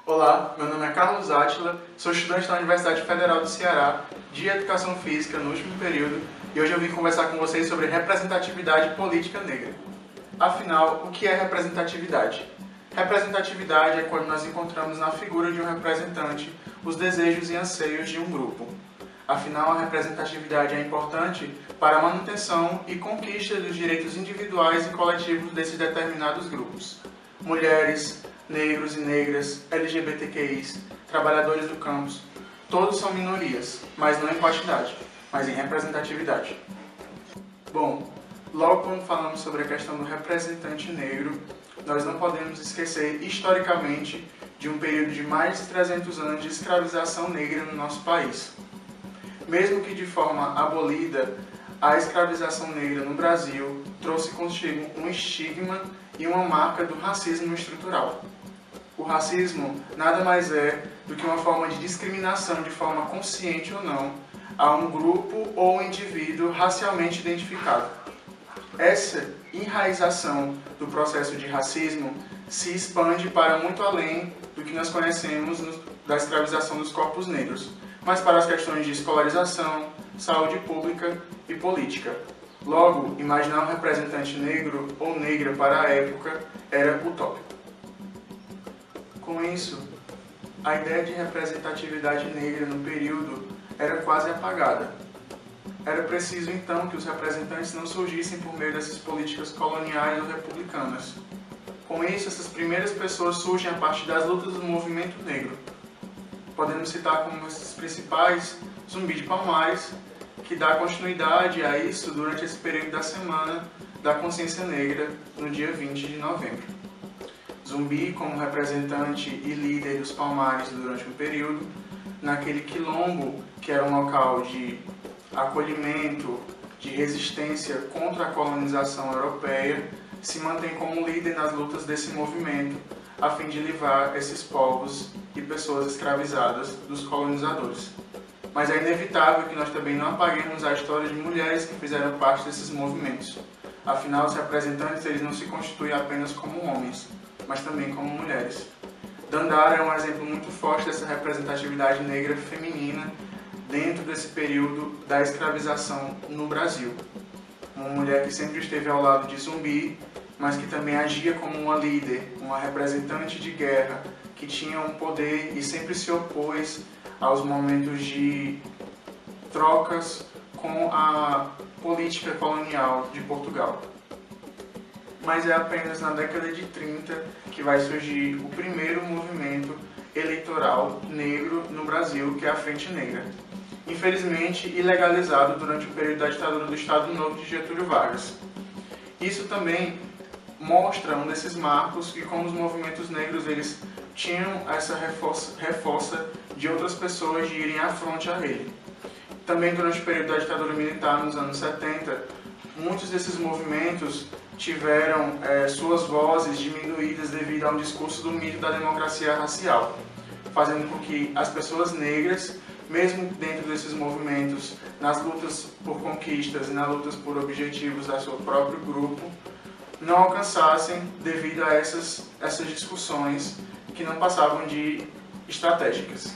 Olá, meu nome é Carlos Átila, sou estudante da Universidade Federal do Ceará de Educação Física no último período e hoje eu vim conversar com vocês sobre representatividade política negra. Afinal, o que é representatividade? Representatividade é quando nós encontramos na figura de um representante os desejos e anseios de um grupo. Afinal, a representatividade é importante para a manutenção e conquista dos direitos individuais e coletivos desses determinados grupos. Mulheres, negros e negras, LGBTQIs, trabalhadores do campus, todos são minorias, mas não em quantidade, mas em representatividade. Bom, logo quando falamos sobre a questão do representante negro, nós não podemos esquecer historicamente de um período de mais de 300 anos de escravização negra no nosso país. Mesmo que de forma abolida, a escravização negra no Brasil trouxe consigo um estigma e uma marca do racismo estrutural. O racismo nada mais é do que uma forma de discriminação de forma consciente ou não a um grupo ou indivíduo racialmente identificado. Essa enraização do processo de racismo se expande para muito além do que nós conhecemos da escravização dos corpos negros, mas para as questões de escolarização, saúde pública e política. Logo, imaginar um representante negro ou negra para a época era utópico. Com isso, a ideia de representatividade negra no período era quase apagada. Era preciso então que os representantes não surgissem por meio dessas políticas coloniais ou republicanas. Com isso, essas primeiras pessoas surgem a partir das lutas do movimento negro. Podemos citar como esses principais Zumbi de Palmares, que dá continuidade a isso durante esse período da Semana da Consciência Negra, no dia 20 de novembro. Zumbi, como representante e líder dos Palmares durante um período, naquele quilombo que era um local de acolhimento, de resistência contra a colonização europeia, se mantém como líder nas lutas desse movimento, a fim de livrar esses povos e pessoas escravizadas dos colonizadores. Mas é inevitável que nós também não apaguemos a história de mulheres que fizeram parte desses movimentos. Afinal, os representantes eles não se constituem apenas como homens, mas também como mulheres. Dandara é um exemplo muito forte dessa representatividade negra feminina dentro desse período da escravização no Brasil. Uma mulher que sempre esteve ao lado de Zumbi, mas que também agia como uma líder, uma representante de guerra, que tinha um poder e sempre se opôs aos momentos de trocas com a política colonial de Portugal. Mas é apenas na década de 30 que vai surgir o primeiro movimento eleitoral negro no Brasil, que é a Frente Negra. Infelizmente, ilegalizado durante o período da ditadura do Estado Novo de Getúlio Vargas. Isso também mostra um desses marcos e como os movimentos negros eles tinham essa reforça de outras pessoas de irem à fronte a ele. Também durante o período da ditadura militar, nos anos 70, muitos desses movimentos tiveram suas vozes diminuídas devido a um discurso do mito da democracia racial, fazendo com que as pessoas negras, mesmo dentro desses movimentos, nas lutas por conquistas e nas lutas por objetivos do seu próprio grupo, não alcançassem devido a essas discussões que não passavam de estratégicas.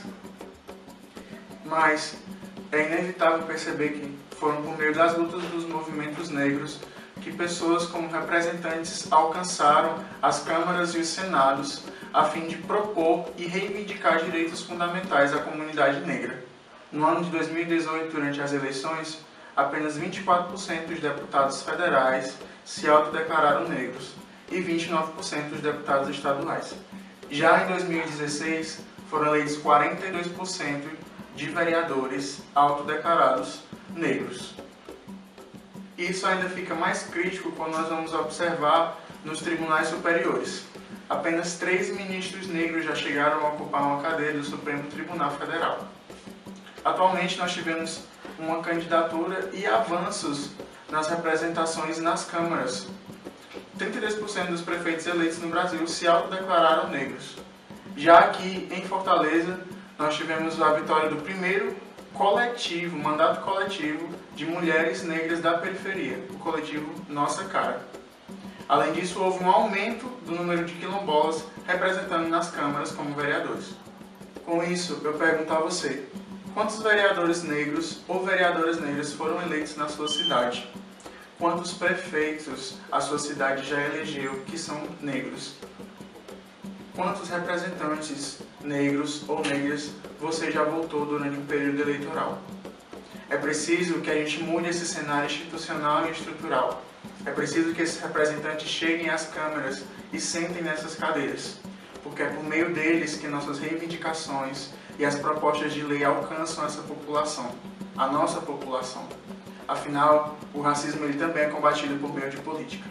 Mas é inevitável perceber que foram por meio das lutas dos movimentos negros que pessoas como representantes alcançaram as câmaras e os senados a fim de propor e reivindicar direitos fundamentais à comunidade negra. No ano de 2018, durante as eleições, apenas 24% dos deputados federais se autodeclararam negros e 29% dos deputados estaduais. Já em 2016, foram eleitos 42% de vereadores autodeclarados negros. Isso ainda fica mais crítico quando nós vamos observar nos tribunais superiores. Apenas 3 ministros negros já chegaram a ocupar uma cadeira do Supremo Tribunal Federal. Atualmente nós tivemos uma candidatura e avanços nas representações nas câmaras. 33% dos prefeitos eleitos no Brasil se autodeclararam negros. Já aqui em Fortaleza, nós tivemos a vitória do primeiro mandato coletivo de mulheres negras da periferia, o coletivo Nossa Cara. Além disso, houve um aumento do número de quilombolas representando nas câmaras como vereadores. Com isso, eu pergunto a você, quantos vereadores negros ou vereadoras negras foram eleitos na sua cidade? Quantos prefeitos a sua cidade já elegeu que são negros? Quantos representantes negros ou negras você já votou durante o período eleitoral? É preciso que a gente mude esse cenário institucional e estrutural. É preciso que esses representantes cheguem às câmaras e sentem nessas cadeiras, porque é por meio deles que nossas reivindicações e as propostas de lei alcançam essa população, a nossa população. Afinal, o racismo ele também é combatido por meio de política.